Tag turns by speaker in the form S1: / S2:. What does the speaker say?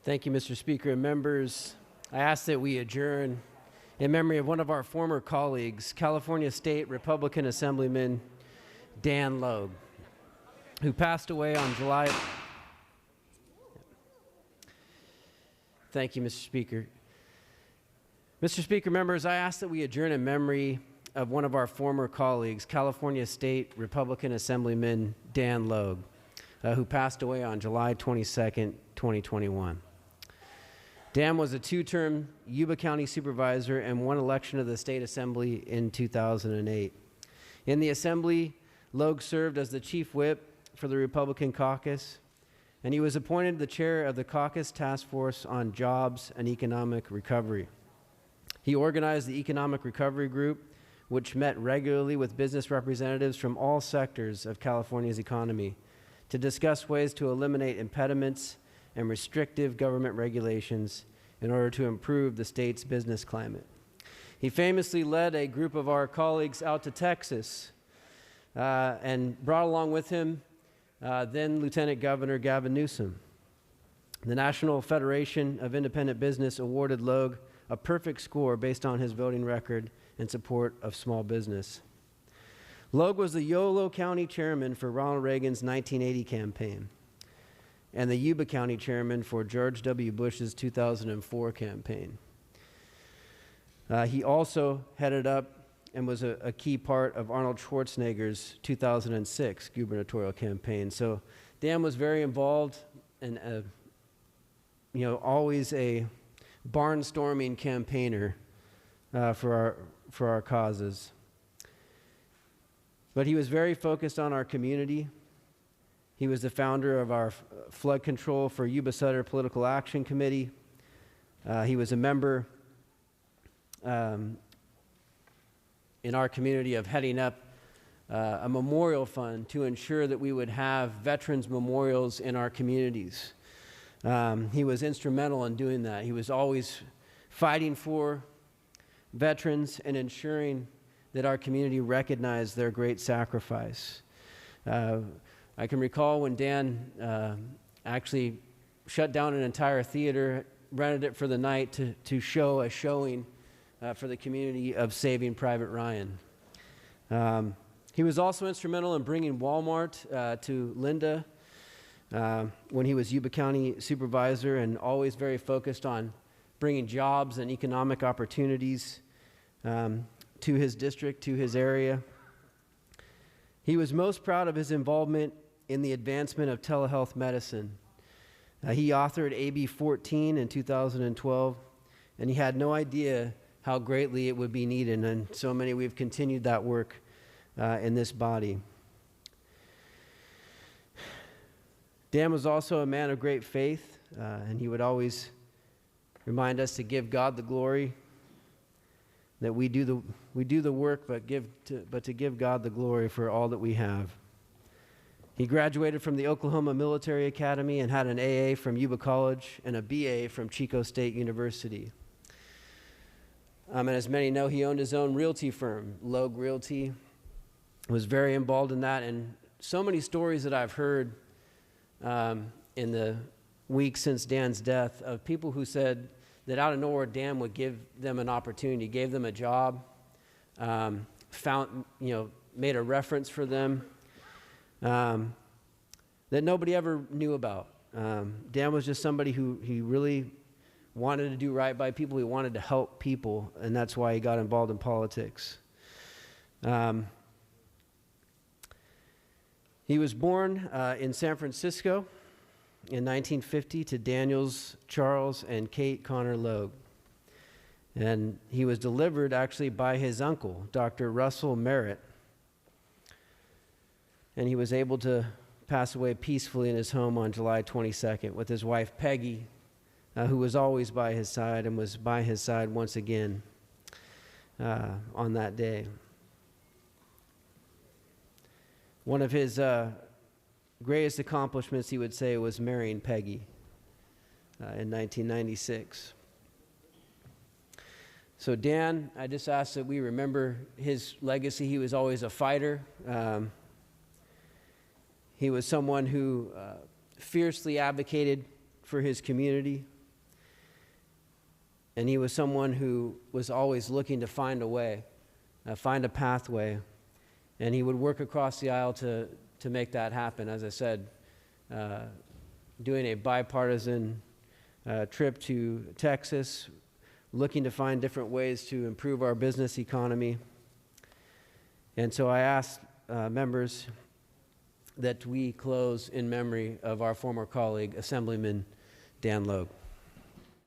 S1: Thank you, Mr. Speaker and members. I ask that we adjourn in memory of one of our former colleagues, California State Republican Assemblyman Dan Logue, who passed away on July. Thank you, Mr. Speaker. Mr. Speaker, members, I ask that we adjourn in memory of one of our former colleagues, California State Republican Assemblyman Dan Logue, who passed away on July 22nd, 2021. Dan was a two-term Yuba County supervisor and won election to the State Assembly in 2008. In the Assembly, Logue served as the chief whip for the Republican caucus, and he was appointed the chair of the caucus task force on jobs and economic recovery. He organized the Economic Recovery Group, which met regularly with business representatives from all sectors of California's economy to discuss ways to eliminate impediments and restrictive government regulations in order to improve the state's business climate. He famously led a group of our colleagues out to Texas and brought along with him then Lieutenant Governor Gavin Newsom. The National Federation of Independent Business awarded Logue a perfect score based on his voting record in support of small business. Logue was the Yolo County chairman for Ronald Reagan's 1980 campaign and the Yuba County chairman for George W. Bush's 2004 campaign. He also headed up and was a key part of Arnold Schwarzenegger's 2006 gubernatorial campaign. So Dan was very involved and always a barnstorming campaigner for our causes. But he was very focused on our community. He was the founder of our Flood Control for Yuba Sutter Political Action Committee. He was a member in our community of heading up a memorial fund to ensure that we would have veterans memorials in our communities. He was instrumental in doing that. He was always fighting for veterans and ensuring that our community recognized their great sacrifice. I can recall when Dan actually shut down an entire theater, rented it for the night to show a showing for the community of Saving Private Ryan. He was also instrumental in bringing Walmart to Linda when he was Yuba County supervisor, and always very focused on bringing jobs and economic opportunities to his district, to his area. He was most proud of his involvement in the advancement of telehealth medicine. He authored AB 14 in 2012, and he had no idea how greatly it would be needed, and so many we've continued that work in this body. Dan was also a man of great faith, and he would always remind us to give God the glory, that we do the work, but to give God the glory for all that we have. He graduated from the Oklahoma Military Academy and had an AA from Yuba College and a BA from Chico State University. And as many know, he owned his own realty firm, Logue Realty, was very involved in that, and so many stories that I've heard in the weeks since Dan's death of people who said that out of nowhere Dan would give them an opportunity, gave them a job, made a reference for them that nobody ever knew about. Dan was just somebody who he really wanted to do right by people. He wanted to help people, and that's why he got involved in politics. He was born in San Francisco in 1950 to Daniels, Charles, and Kate Connor Logue. And he was delivered actually by his uncle, Dr. Russell Merritt. And he was able to pass away peacefully in his home on July 22nd with his wife Peggy, who was always by his side and was by his side once again on that day. One of his greatest accomplishments, he would say, was marrying Peggy in 1996. So Dan, I just ask that we remember his legacy. He was always a fighter. He was someone who fiercely advocated for his community. And he was someone who was always looking to find a way, find a pathway. And he would work across the aisle to make that happen. As I said, doing a bipartisan trip to Texas, looking to find different ways to improve our business economy. And so I asked members that we close in memory of our former colleague, Assemblyman Dan Logue.